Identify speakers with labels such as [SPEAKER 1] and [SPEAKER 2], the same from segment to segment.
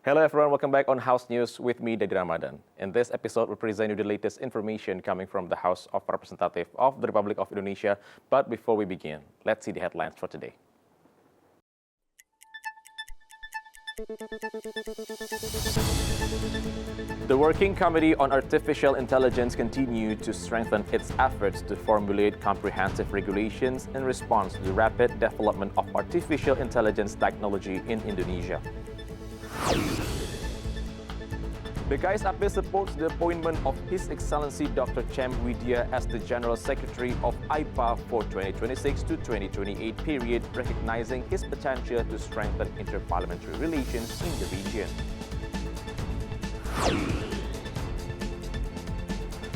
[SPEAKER 1] Hello everyone, welcome back on House News with me, Dedi Ramadan. In this episode, we present you the latest information coming from the House of Representatives of the Republic of Indonesia. But before we begin, let's see the headlines for today. The Working Committee on Artificial Intelligence continued to strengthen its efforts to formulate comprehensive regulations in response to the rapid development of artificial intelligence technology in Indonesia. BKSAP supports the appointment of His Excellency Dr. Cem Widya as the General Secretary of IPA for 2026 to 2028 period, recognizing his potential to strengthen interparliamentary relations in the region.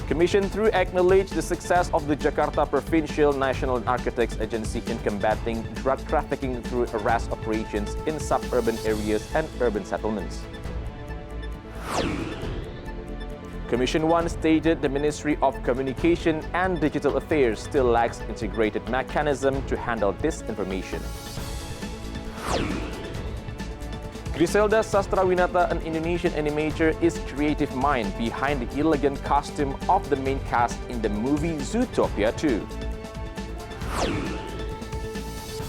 [SPEAKER 1] Commission 3 acknowledged the success of the Jakarta Provincial National Narcotics Agency in combating drug trafficking through arrest operations in suburban areas and urban settlements. Commission 1 stated the Ministry of Communication and Digital Affairs still lacks integrated mechanism to handle disinformation. Griselda Sastrawinata, an Indonesian animator, is creative mind behind the elegant costume of the main cast in the movie Zootopia 2.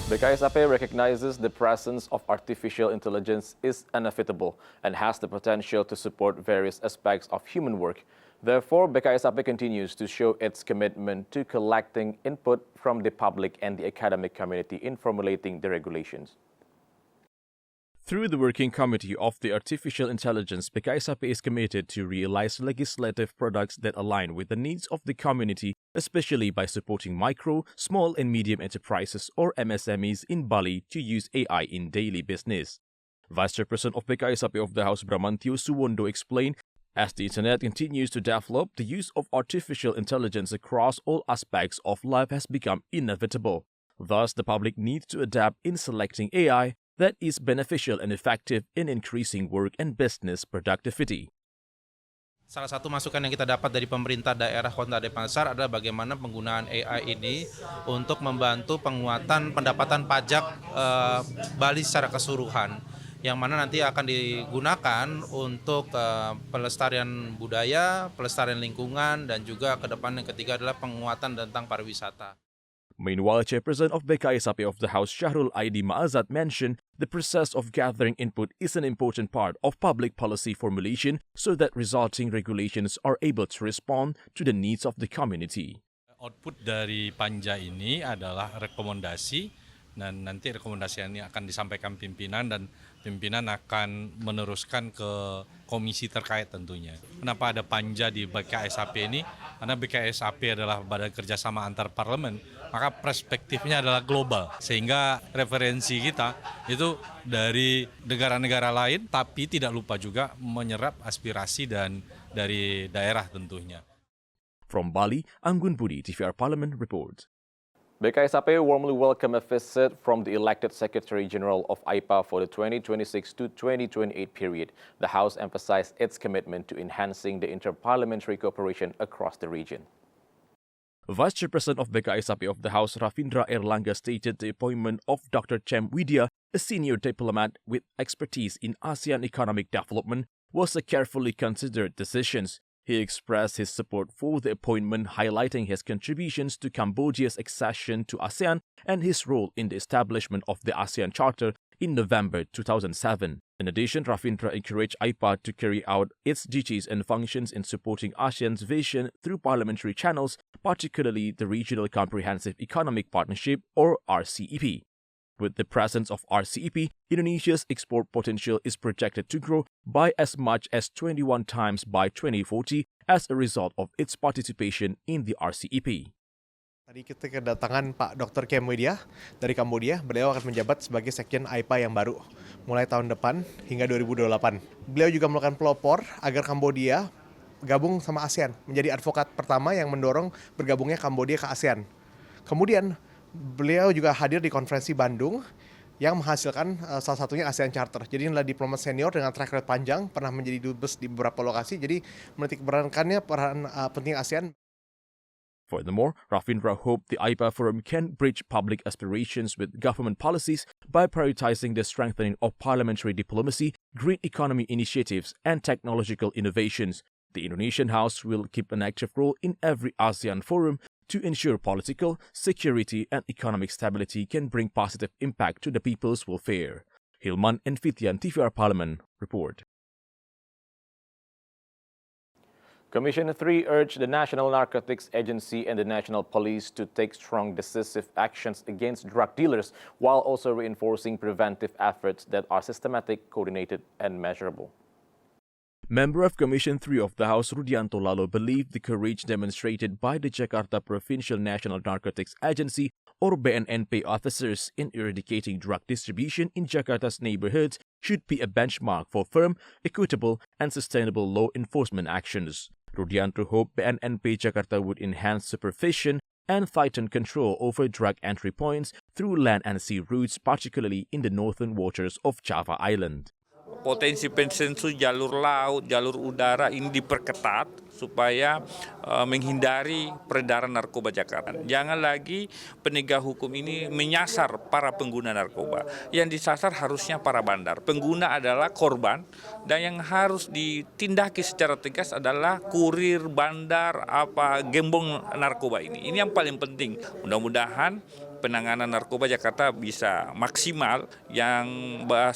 [SPEAKER 1] BKSAP recognizes the presence of artificial intelligence is inevitable and has the potential to support various aspects of human work. Therefore, BKSAP continues to show its commitment to collecting input from the public and the academic community in formulating the regulations. Through the Working Committee of the Artificial Intelligence, BKSAP is committed to realize legislative products that align with the needs of the community, especially by supporting micro, small and medium enterprises or MSMEs in Bali to use AI in daily business. Vice Chairperson of BKSAP of the House Bramantio Suwondo explained, as the Internet continues to develop, the use of artificial intelligence across all aspects of life has become inevitable. Thus, the public needs to adapt in selecting AI that is beneficial and effective in increasing work and business productivity.
[SPEAKER 2] Salah satu masukan yang kita dapat dari pemerintah daerah Kota Denpasar adalah bagaimana penggunaan AI ini untuk membantu penguatan pendapatan pajak Bali secara keseluruhan, yang mana nanti akan digunakan untuk pelestarian budaya, pelestarian lingkungan, dan juga ke depan yang ketiga adalah penguatan tentang pariwisata.
[SPEAKER 1] Meanwhile, Chairperson of BKSAP of the House Syahrul Aidi Ma'azat mentioned the process of gathering input is an important part of public policy formulation so that resulting regulations are able to respond to the needs of the community.
[SPEAKER 3] Output dari panja ini adalah rekomendasi, dan nanti rekomendasi ini akan disampaikan pimpinan dan pimpinan akan meneruskan ke komisi terkait tentunya. Kenapa ada panja di BKSAP ini? Karena BKSAP adalah badan kerjasama antar parlemen, maka perspektifnya adalah global. Sehingga referensi kita itu dari negara-negara lain, tapi tidak lupa juga menyerap aspirasi dan dari daerah tentunya.
[SPEAKER 1] From Bali, Anggun Budi, TVR Parlemen reports. BKSAP warmly welcomed a visit from the elected Secretary General of IPA for the 2026 to 2028 period. The House emphasized its commitment to enhancing the interparliamentary cooperation across the region. Vice Chairperson of BKSAP of the House, Rafindra Erlangga, stated the appointment of Dr. Cem Widya, a senior diplomat with expertise in ASEAN economic development, was a carefully considered decision. He expressed his support for the appointment, highlighting his contributions to Cambodia's accession to ASEAN and his role in the establishment of the ASEAN Charter in November 2007. In addition, Rafindra encouraged IPA to carry out its duties and functions in supporting ASEAN's vision through parliamentary channels, particularly the Regional Comprehensive Economic Partnership or RCEP. With the presence of RCEP, Indonesia's export potential is projected to grow by as much as 21 times by 2040 as a result of its participation in the RCEP.
[SPEAKER 4] Tadi kita kedatangan Pak Dr. Cem Widya dari Kambodia. Beliau akan menjabat sebagai Sekjen IPA yang baru mulai tahun depan hingga 2028. Beliau juga melakukan pelopor agar Kambodia gabung sama ASEAN, menjadi advokat pertama yang mendorong bergabungnya Kambodia ke ASEAN. Kemudian beliau juga hadir di konferensi Bandung yang menghasilkan salah satunya ASEAN Charter. Jadi inilah diplomat senior dengan track record panjang, pernah menjadi dubes di beberapa lokasi. Jadi menitik berankannya peran penting ASEAN.
[SPEAKER 1] Furthermore, Ravindra hoped the IPA forum can bridge public aspirations with government policies by prioritizing the strengthening of parliamentary diplomacy, green economy initiatives, and technological innovations. The Indonesian House will keep an active role in every ASEAN forum to ensure political, security, and economic stability can bring positive impact to the people's welfare. Hilman and Fitian, TVR Parlemen, report. Commission 3 urged the National Narcotics Agency and the National Police to take strong, decisive actions against drug dealers while also reinforcing preventive efforts that are systematic, coordinated, and measurable. Member of Commission 3 of the House, Rudianto Lalo, believed the courage demonstrated by the Jakarta Provincial National Narcotics Agency or BNNP officers in eradicating drug distribution in Jakarta's neighborhoods should be a benchmark for firm, equitable, and sustainable law enforcement actions. Rudianto hoped BNNP Jakarta would enhance supervision and tighten control over drug entry points through land and sea routes, particularly in the northern waters of Java Island.
[SPEAKER 5] Potensi pensensus jalur laut, jalur udara ini diperketat supaya menghindari peredaran narkoba Jakarta. Jangan lagi penegak hukum ini menyasar para pengguna narkoba. Yang disasar harusnya para bandar. Pengguna adalah korban dan yang harus ditindaki secara tegas adalah kurir, bandar, gembong narkoba ini. Ini yang paling penting. Mudah-mudahan penanganan narkoba Jakarta bisa maksimal yang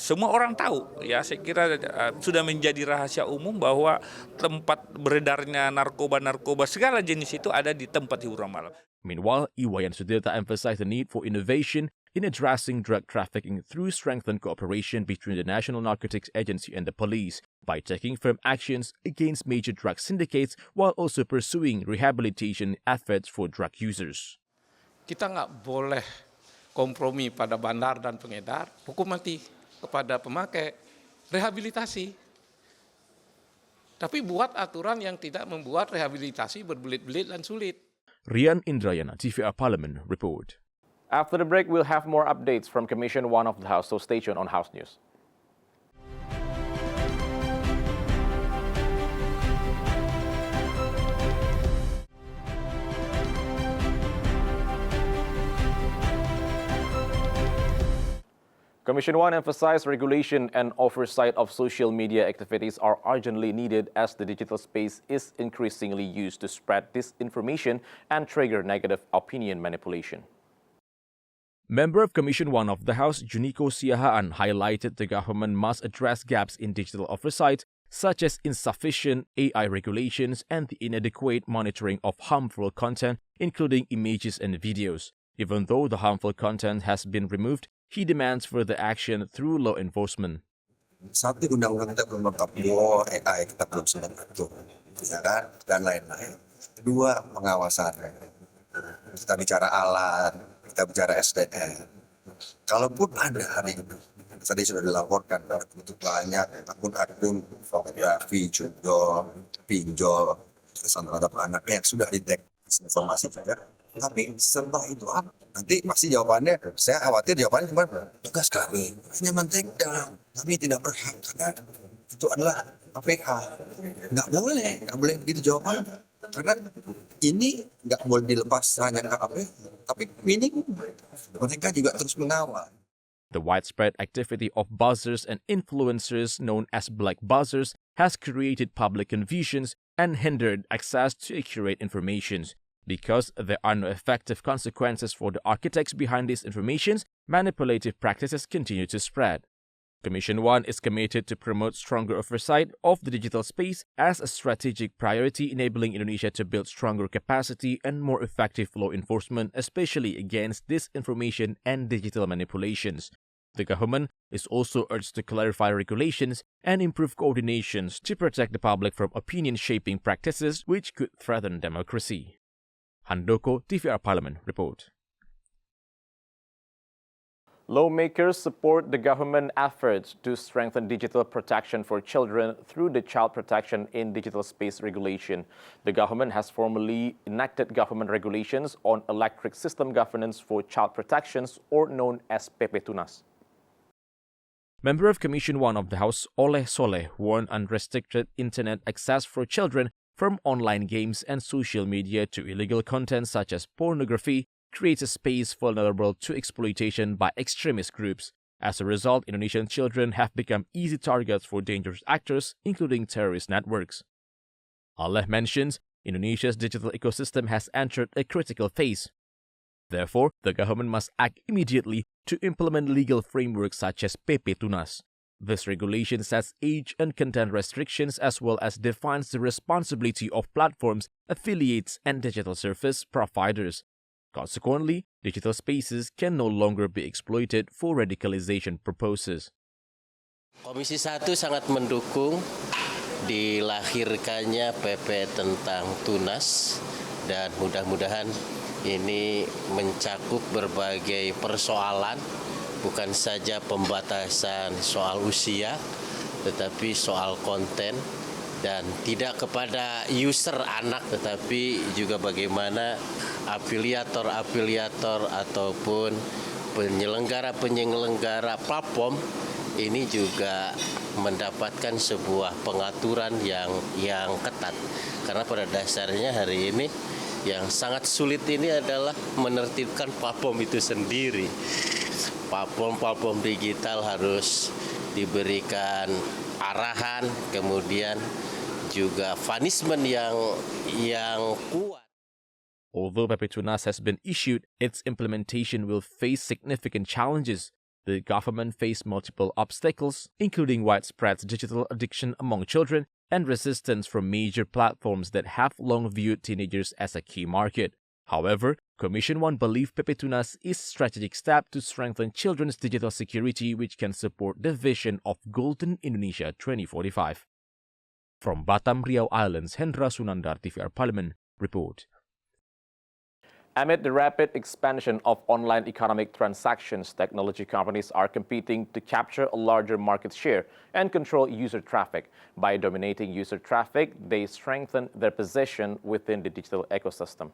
[SPEAKER 5] semua orang tahu. Ya, saya kira sudah menjadi rahasia umum bahwa tempat beredarnya narkoba segala jenis itu ada di tempat hiburan malam.
[SPEAKER 1] Meanwhile, Iwayan Sudirta emphasized the need for innovation in addressing drug trafficking through strengthened cooperation between the National Narcotics Agency and the police by taking firm actions against major drug syndicates while also pursuing rehabilitation efforts for drug users.
[SPEAKER 6] Kita nggak boleh kompromi pada bandar dan pengedar, hukum mati kepada pemakai, rehabilitasi. Tapi buat aturan yang tidak membuat rehabilitasi berbelit-belit dan sulit.
[SPEAKER 1] Rian Indrayana, TVR Parlemen, report.
[SPEAKER 7] After the break, we'll have more updates from Commission 1 of the House, so stay tuned on House News. Commission 1 emphasized regulation and oversight of social media activities are urgently needed as the digital space is increasingly used to spread disinformation and trigger negative opinion manipulation. Member of Commission 1 of the House, Juniko Siahaan, highlighted the government must address gaps in digital oversight, such as insufficient AI regulations and the inadequate monitoring of harmful content, including images and videos. Even though the harmful content has been removed, he demands further action through law enforcement.
[SPEAKER 8] Satu, undang-undang kita belum lengkap, dua, AI kita belum sempat betul, ya kan, dan lain-lain. Kedua, pengawasan. Kita bicara alat, kita bicara SDM. Kalaupun ada hari ini, tadi sudah dilaporkan, untuk banyak akun-akun fotografi, judul, pinjol, kesan terhadap anak yang sudah dideteksi informasi juga. Tapi setelah itu nanti pasti jawabannya, saya khawatir jawabannya cuma tugas kami. Ini penting, kami tidak berhak karena itu adalah APH. Nggak boleh begitu jawaban. Karena ini nggak boleh dilepas hanya ke APH, tapi minimum mereka juga terus mengawal.
[SPEAKER 1] The widespread activity of buzzers and influencers known as black buzzers has created public confusions and hindered access to accurate information. Because there are no effective consequences for the architects behind these informations, manipulative practices continue to spread. Commission 1 is committed to promote stronger oversight of the digital space as a strategic priority, enabling Indonesia to build stronger capacity and more effective law enforcement, especially against disinformation and digital manipulations. The government is also urged to clarify regulations and improve coordinations to protect the public from opinion-shaping practices which could threaten democracy. Handoko, TVR Parlemen, report.
[SPEAKER 7] Lawmakers support the government efforts to strengthen digital protection for children through the Child Protection in Digital Space regulation. The government has formally enacted government regulations on electric system governance for child protections, or known as PP Tunas.
[SPEAKER 1] Member of Commission 1 of the House, Oleh Soleh, warned unrestricted internet access for children
[SPEAKER 7] from online games and social media to illegal content such as pornography, creates a space vulnerable to exploitation by extremist groups. As a result, Indonesian children have become easy targets for dangerous actors, including terrorist networks. Allah mentions Indonesia's digital ecosystem has entered a critical phase. Therefore, the government must act immediately to implement legal frameworks such as PP Tunas. This regulation sets age and content restrictions as well as defines the responsibility of platforms, affiliates, and digital service providers. Consequently, digital spaces can no longer be exploited for radicalization purposes.
[SPEAKER 9] Komisi 1 sangat mendukung dilahirkannya PP tentang Tunas dan mudah-mudahan ini mencakup berbagai persoalan, bukan saja pembatasan soal usia, tetapi soal konten dan tidak kepada user anak, tetapi juga bagaimana afiliator-afiliator ataupun penyelenggara-penyelenggara platform ini juga mendapatkan sebuah pengaturan yang ketat. Karena pada dasarnya hari ini yang sangat sulit ini adalah menertibkan platform itu sendiri. Platform-platform digital harus diberikan arahan, kemudian juga punishment yang kuat.
[SPEAKER 7] Although PP Tunas has been issued, its implementation will face significant challenges. The government faced multiple obstacles, including widespread digital addiction among children and resistance from major platforms that have long viewed teenagers as a key market. However, Commission 1 believe PP Tunas is a strategic step to strengthen children's digital security which can support the vision of Golden Indonesia 2045. From Batam, Riau Islands, Hendra Sunandar, TVR Parlemen, report.
[SPEAKER 1] Amid the rapid expansion of online economic transactions, technology companies are competing to capture a larger market share and control user traffic. By dominating user traffic, they strengthen their position within the digital ecosystem.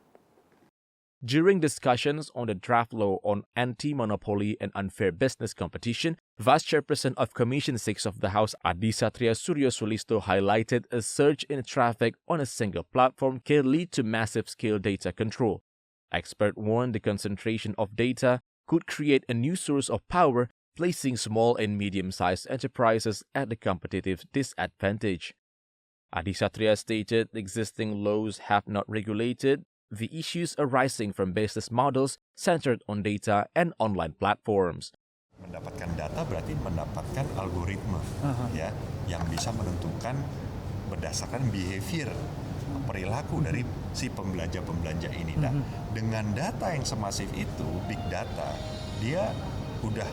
[SPEAKER 7] During discussions on the draft law on anti-monopoly and unfair business competition, Vice Chairperson of Commission 6 of the House, Adisatria Suryo Sulisto, highlighted a surge in traffic on a single platform can lead to massive-scale data control. Experts warn the concentration of data could create a new source of power, placing small and medium-sized enterprises at a competitive disadvantage. Adisatria stated existing laws have not regulated the issues arising from business models centered on data and online platforms.
[SPEAKER 10] Mendapatkan data berarti mendapatkan algoritma ya yang bisa menentukan berdasarkan behavior perilaku dari si pembelanja ini. Nah, dengan data yang semasif itu, big data, dia udah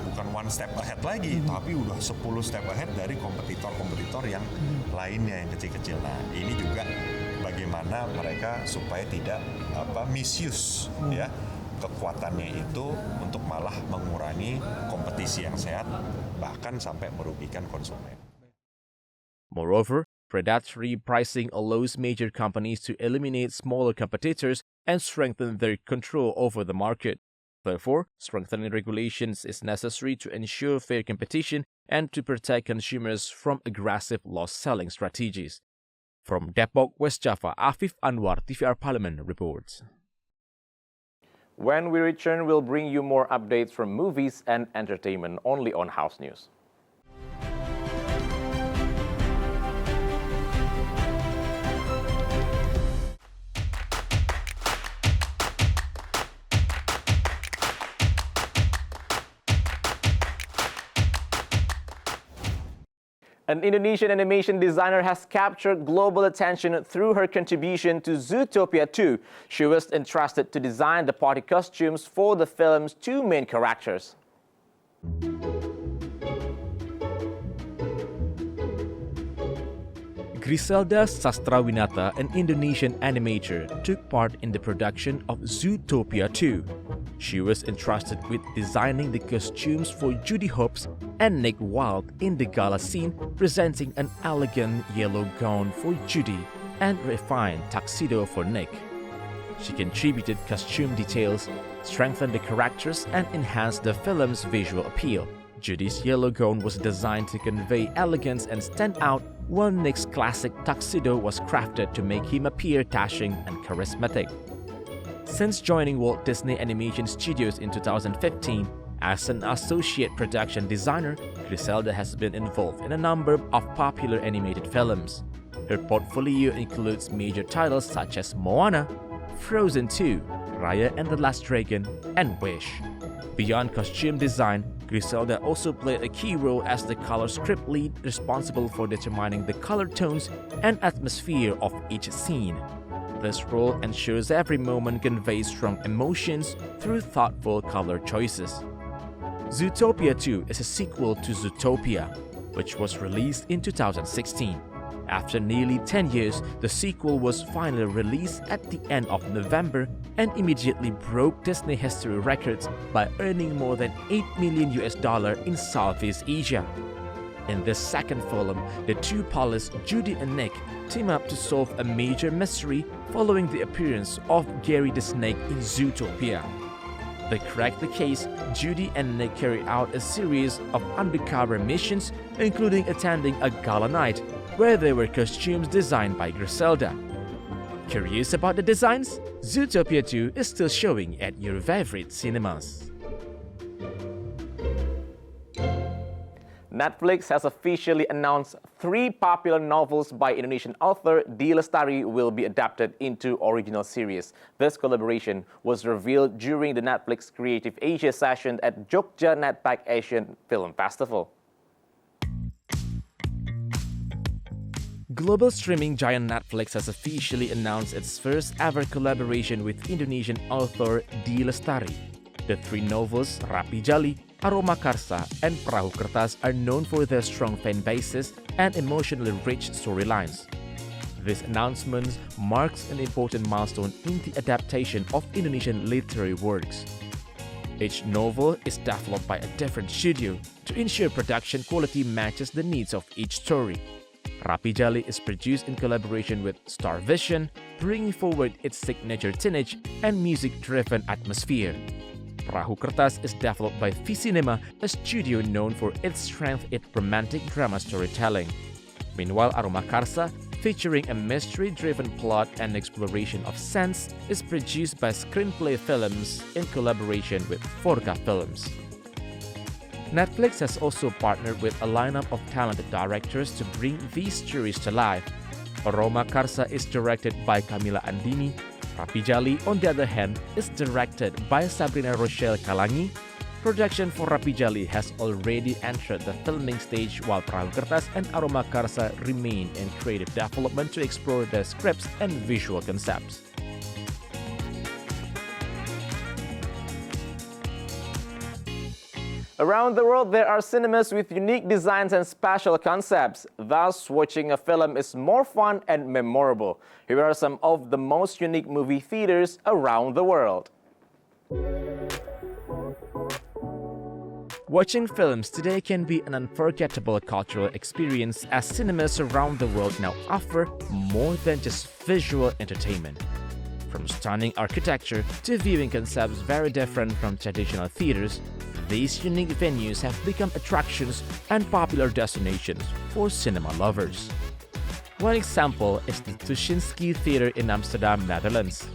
[SPEAKER 10] bukan one step ahead lagi, tapi udah 10 step ahead dari kompetitor-kompetitor yang lainnya yang kecil-kecil. Nah, ini juga bagaimana mereka supaya tidak misuse ya kekuatannya itu untuk malah mengurangi kompetisi yang sehat, bahkan sampai merugikan konsumen.
[SPEAKER 7] Moreover, predatory pricing allows major companies to eliminate smaller competitors and strengthen their control over the market. Therefore, strengthening regulations is necessary to ensure fair competition and to protect consumers from aggressive loss-selling strategies. From Depok, West Java, Afif Anwar, TVR Parlemen reports.
[SPEAKER 1] When we return, we'll bring you more updates from movies and entertainment only on House News. An Indonesian animation designer has captured global attention through her contribution to Zootopia 2. She was entrusted to design the party costumes for the film's two main characters.
[SPEAKER 7] Griselda Sastrawinata, an Indonesian animator, took part in the production of Zootopia 2. She was entrusted with designing the costumes for Judy Hopps and Nick Wilde in the gala scene, presenting an elegant yellow gown for Judy and refined tuxedo for Nick. She contributed costume details, strengthened the characters, and enhanced the film's visual appeal. Judy's yellow gown was designed to convey elegance and stand out, while Nick's classic tuxedo was crafted to make him appear dashing and charismatic. Since joining Walt Disney Animation Studios in 2015, as an associate production designer, Griselda has been involved in a number of popular animated films. Her portfolio includes major titles such as Moana, Frozen 2, Raya and the Last Dragon, and Wish. Beyond costume design, Griselda also played a key role as the color script lead responsible for determining the color tones and atmosphere of each scene. This role ensures every moment conveys strong emotions through thoughtful color choices. Zootopia 2 is a sequel to Zootopia, which was released in 2016. After nearly 10 years, the sequel was finally released at the end of November and immediately broke Disney history records by earning more than $8 million in Southeast Asia. In this second film, the two police, Judy and Nick, team up to solve a major mystery following the appearance of Gary the Snake in Zootopia. To crack the case, Judy and Nick carry out a series of undercover missions, including attending a gala night, where there were costumes designed by Griselda. Curious about the designs? Zootopia 2 is still showing at your favorite cinemas.
[SPEAKER 1] Netflix has officially announced 3 popular novels by Indonesian author D. Lestari will be adapted into original series. This collaboration was revealed during the Netflix Creative Asia session at Jogja Netpack Asian Film Festival.
[SPEAKER 7] Global streaming giant Netflix has officially announced its first ever collaboration with Indonesian author D. Lestari. The 3 novels, Rapi Jali, Aroma Karsa, and Perahu Kertas are known for their strong fan bases and emotionally rich storylines. This announcement marks an important milestone in the adaptation of Indonesian literary works. Each novel is developed by a different studio to ensure production quality matches the needs of each story. Rapi Jali is produced in collaboration with Star Vision, bringing forward its signature teenage and music-driven atmosphere. Perahu Kertas is developed by V-Cinema, a studio known for its strength in romantic drama storytelling. Meanwhile, Aroma Karsa, featuring a mystery-driven plot and exploration of sense, is produced by Screenplay Films in collaboration with Forca Films. Netflix has also partnered with a lineup of talented directors to bring these stories to life. Aroma Karsa is directed by Camila Andini. Rapi Jali, on the other hand, is directed by Sabrina Rochelle Kalangi. Production for Rapi Jali has already entered the filming stage, while Perahu Kertas and Aroma Karsa remain in creative development to explore their scripts and visual concepts.
[SPEAKER 1] Around the world, there are cinemas with unique designs and special concepts. Thus, watching a film is more fun and memorable. Here are some of the most unique movie theaters around the world.
[SPEAKER 7] Watching films today can be an unforgettable cultural experience, as cinemas around the world now offer more than just visual entertainment. From stunning architecture to viewing concepts very different from traditional theaters, these unique venues have become attractions and popular destinations for cinema lovers. One example is the Tuschinski Theater in Amsterdam, Netherlands.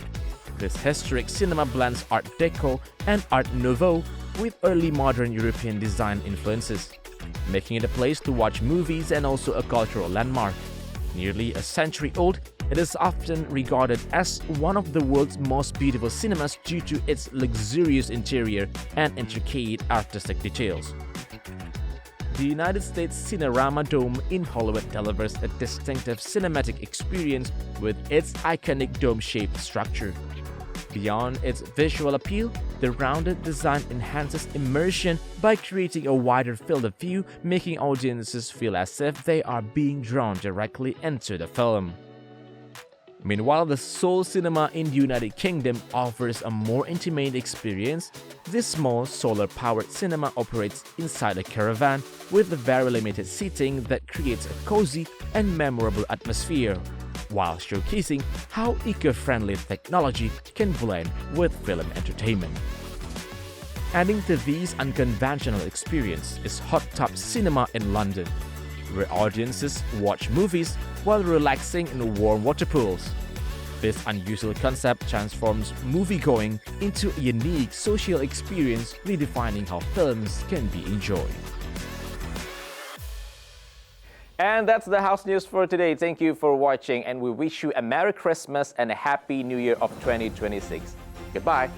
[SPEAKER 7] This historic cinema blends Art Deco and Art Nouveau with early modern European design influences, making it a place to watch movies and also a cultural landmark. Nearly a century old, it is often regarded as one of the world's most beautiful cinemas due to its luxurious interior and intricate artistic details. The United States Cinerama Dome in Hollywood delivers a distinctive cinematic experience with its iconic dome-shaped structure. Beyond its visual appeal, the rounded design enhances immersion by creating a wider field of view, making audiences feel as if they are being drawn directly into the film. Meanwhile, the Seoul Cinema in the United Kingdom offers a more intimate experience. This small solar-powered cinema operates inside a caravan with very limited seating that creates a cozy and memorable atmosphere, while showcasing how eco-friendly technology can blend with film entertainment.
[SPEAKER 1] Adding to this unconventional experience is hot tub cinema in London, where audiences watch movies while relaxing in warm water pools. This unusual concept transforms moviegoing into a unique social experience, redefining how films can be enjoyed.
[SPEAKER 7] And that's the house news for today. Thank you for watching, and we wish you a Merry Christmas and a Happy New Year of 2026. Goodbye.